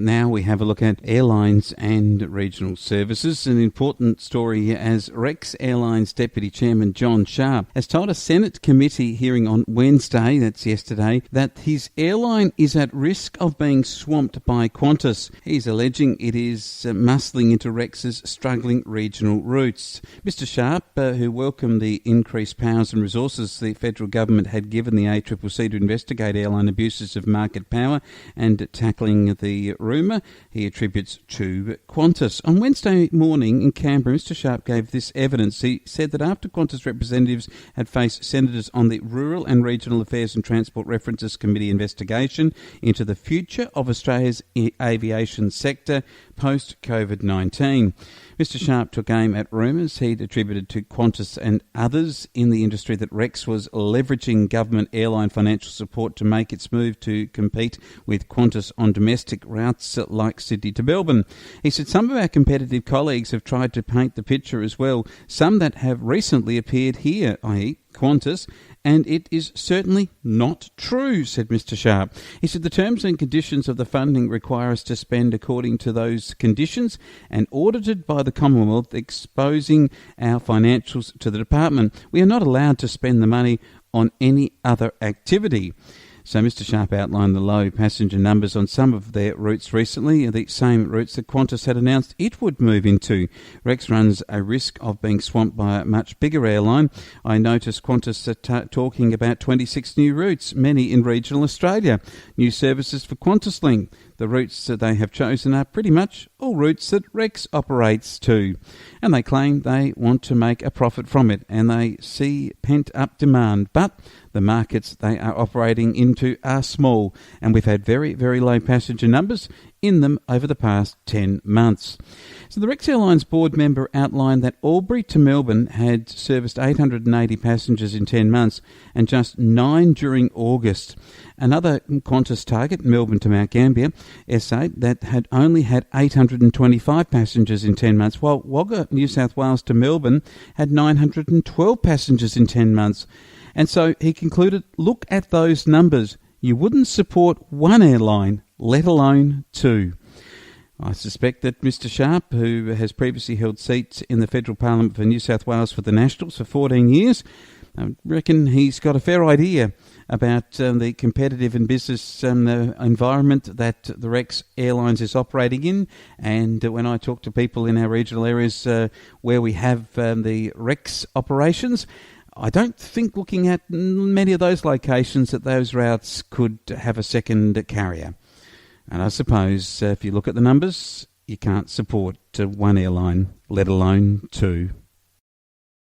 Now we have a look at airlines and regional services. An important story as Rex Airlines Deputy Chairman John Sharp has told a Senate committee hearing on Wednesday, that's yesterday, that his airline is at risk of being swamped by Qantas. He's alleging it is muscling into Rex's struggling regional routes. Mr Sharp, who welcomed the increased powers and resources the federal government had given the ACCC to investigate airline abuses of market power and tackling the rumour he attributes to Qantas. On Wednesday morning in Canberra, Mr Sharp gave this evidence. He said that after Qantas representatives had faced senators on the Rural and Regional Affairs and Transport References Committee investigation into the future of Australia's aviation sector post-COVID-19. Mr Sharp took aim at rumours he'd attributed to Qantas and others in the industry that Rex was leveraging government airline financial support to make its move to compete with Qantas on domestic routes like Sydney to Melbourne. He said some of our competitive colleagues have tried to paint the picture as well, some that have recently appeared here, i.e. Qantas, and it is certainly not true, said Mr Sharp. He said the terms and conditions of the funding require us to spend according to those conditions and audited by the Commonwealth, exposing our financials to the department. We are not allowed to spend the money on any other activity. So Mr Sharp outlined the low passenger numbers on some of their routes recently, the same routes that Qantas had announced it would move into. Rex runs a risk of being swamped by a much bigger airline. I noticed Qantas talking about 26 new routes, many in regional Australia. New services for Qantas Link. The routes that they have chosen are pretty much all routes that Rex operates to. And they claim they want to make a profit from it and they see pent-up demand. But the markets they are operating into are small and we've had very, very low passenger numbers in them over the past 10 months. So the Rex Airlines board member outlined that Albury to Melbourne had serviced 880 passengers in 10 months and just 9 during August. Another Qantas target, Melbourne to Mount Gambier, SA, that had only had 825 passengers in 10 months, while Wagga, New South Wales to Melbourne had 912 passengers in 10 months. And so he concluded, look at those numbers. You wouldn't support one airline, let alone two. I suspect that Mr Sharp, who has previously held seats in the Federal Parliament for New South Wales for the Nationals for 14 years, I reckon he's got a fair idea about the competitive and business environment that the Rex Airlines is operating in. And when I talk to people in our regional areas where we have the Rex operations, I don't think looking at many of those locations that those routes could have a second carrier. And I suppose if you look at the numbers, you can't support one airline, let alone two.